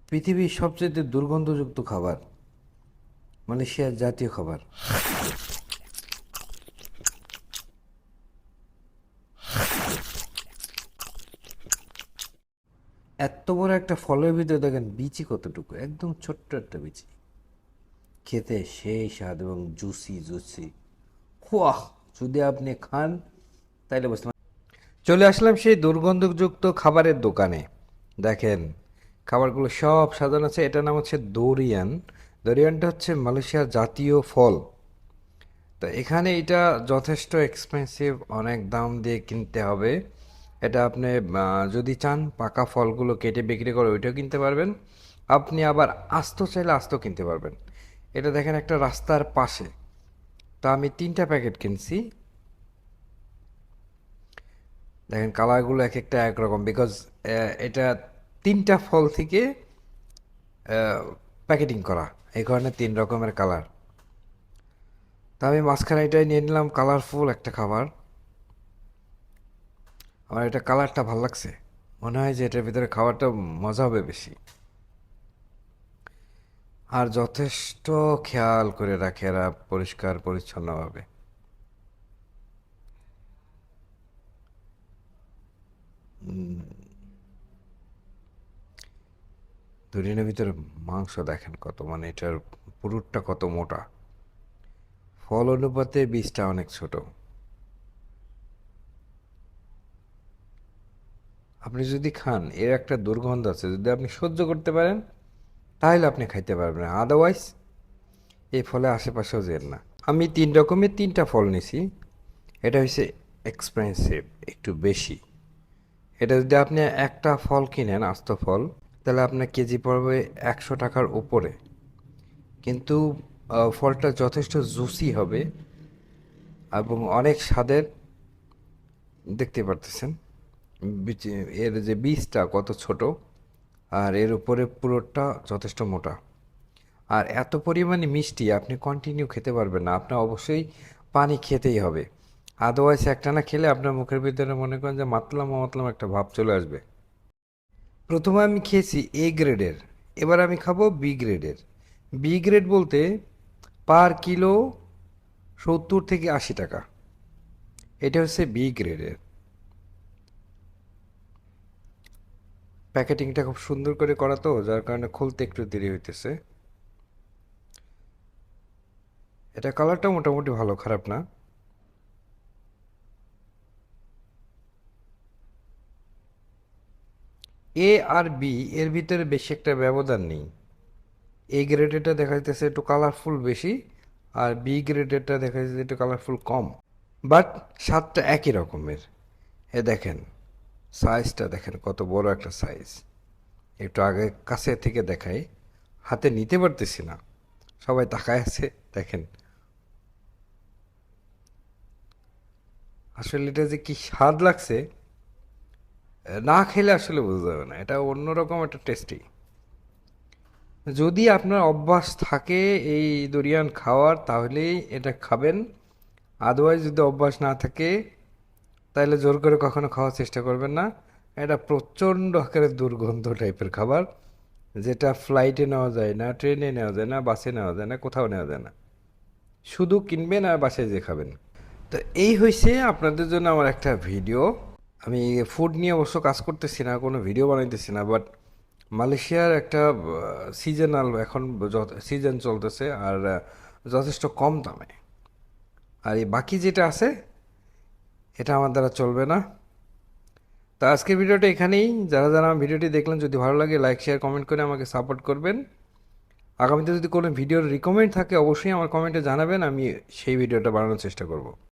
পৃথিবীর সবচেয়ে দুর্গন্ধযুক্ত খাবার, মালয়েশিয়ার জাতীয় খাবার। এত বড় একটা ফলের ভিতরে দেখেন বিচি কতটুকু, একদম ছোট্ট একটা বিচি, খেতে সেই স্বাদ এবং জুসি জুসি। ওয়াহ, যদি আপনি খান তাইলে বুঝতে পারবেন। চলে আসলাম সেই দুর্গন্ধযুক্ত খাবারের দোকানে। দেখেন খাবারগুলো সব সাজানো আছে। এটার নাম হচ্ছে দোরিয়ান। দোরিয়ানটা হচ্ছে মালয়েশিয়ার জাতীয় ফল। তো এখানে এটা যথেষ্ট এক্সপেন্সিভ, অনেক দাম দিয়ে কিনতে হবে। এটা আপনি যদি চান পাকা ফলগুলো কেটে বিক্রি করে ওইটাও কিনতে পারবেন। আপনি আবার আস্ত চাইলে আস্ত কিনতে পারবেন। এটা দেখেন একটা রাস্তার পাশে। তা আমি 3টা প্যাকেট কিনছি। দেখেন কালারগুলো এক একটা একরকম, বিকজ এটা 3টা ফল থেকে প্যাকেটিং করা, এই কারণে 3 রকমের কালার। তা আমি মাঝখানে এটাই নিয়ে নিলাম, কালারফুল একটা খাবার। আমার এটা কালারটা ভালো লাগছে, মনে হয় যে এটার ভিতরে খাবারটা মজা হবে বেশি। আর যথেষ্ট খেয়াল করে রাখে এরা পরিষ্কার পরিচ্ছন্নভাবে। দuriয়ানের ভিতরে মাংস দেখেন কত, মানে এটার পুরুটটা কত মোটা। ফল অনুপাতে বীজটা অনেক ছোট। আপনি যদি খান, এর একটা দুর্গন্ধ আছে, যদি আপনি সহ্য করতে পারেন তাহলে আপনি খাইতে পারবেন, আদারওয়াইজ এই ফলে আশেপাশেও যেন না। আমি 3 রকমের 3টা ফল নিছি। এটা হচ্ছে এক্সপেন্সিভ, একটু বেশি। এটা যদি আপনি একটা ফল কিনেন আস্ত ফল, তাহলে আপনার কেজি পড়বে 100 টাকার উপরে। কিন্তু ফলটা যথেষ্ট জুসি হবে এবং অনেক স্বাদের। দেখতে পারতেছেন এর যে বীজটা কত ছোট, আর এর উপরে পুরোটা যথেষ্ট মোটা। আর এত পরিমাণে মিষ্টি আপনি কন্টিনিউ খেতে পারবেন না, আপনার অবশ্যই পানি খেতেই হবে। আদারওয়াইজ একটা না খেলে আপনার মুখের ভিতরে মনে করেন যে মাতলাম মাতলাম একটা ভাব চলে আসবে। প্রথমে আমি খেয়েছি এ গ্রেডের, এবার আমি খাবো বি গ্রেডের। বি গ্রেড বলতে পার কিলো 70 থেকে 80 টাকা। এটা হচ্ছে বি গ্রেডের। প্যাকেটিংটা খুব সুন্দর করে করা, তো যার কারণে খুলতে একটু দেরি হইতেছে। এটা কালারটা মোটামুটি ভালো, খারাপ না। এ আর বি এর ভিতরে বেশি একটা ব্যবধান নেই। এ গ্রেডেরটা দেখা যাচ্ছে একটু কালারফুল বেশি, আর বি গ্রেডেরটা দেখা যাচ্ছে একটু কালারফুল কম। বাট স্বাদটা একই রকমের। এ দেখেন সাইজটা দেখেন কত বড় একটা সাইজ। একটু আগে কাছে থেকে দেখাই, হাতে নিতে পারতেছি না, সবাই তাকায় আছে। দেখেন আসলে এটা যে কি স্বাদ লাগছে, না খেলে আসলে বোঝা যাবে না, এটা অন্যরকম একটা টেস্টি। যদি আপনার অভ্যাস থাকে এই দরিয়ান খাওয়ার তাহলেই এটা খাবেন। আদারওয়াইজ যদি অভ্যাস না থাকে তাহলে জোর করে কখনো খাওয়ার চেষ্টা করবেন না। এটা প্রচণ্ড আকারের দুর্গন্ধ টাইপের খাবার, যেটা ফ্লাইটে নেওয়া যায় না, ট্রেনে নেওয়া যায় না, বাসে নেওয়া যায় না, কোথাও নেওয়া যায় না। শুধু কিনবেন আর বাসায় যেয়ে খাবেন। তো এই হয়েছে আপনাদের জন্য আমার একটা ভিডিও। আমি ফুড নিয়ে অবশ্য কাজ করতেছি না, কোনো ভিডিও বানাইতেছি না, বাট মালয়েশিয়ার একটা সিজনাল এখন সিজন চলতেছে, আর যথেষ্ট কম দামে। আর এই বাকি যেটা আছে এটা আমার দ্বারা চলবে না। তা আজকের ভিডিওটা এখানেই। যারা যারা আমার ভিডিওটি দেখলেন, যদি ভালো লাগে লাইক শেয়ার কমেন্ট করে আমাকে সাপোর্ট করবেন। আগামীতে যদি কোনো ভিডিওর রিকমেন্ড থাকে অবশ্যই আমার কমেন্টে জানাবেন, আমি সেই ভিডিওটা বানানোর চেষ্টা করব।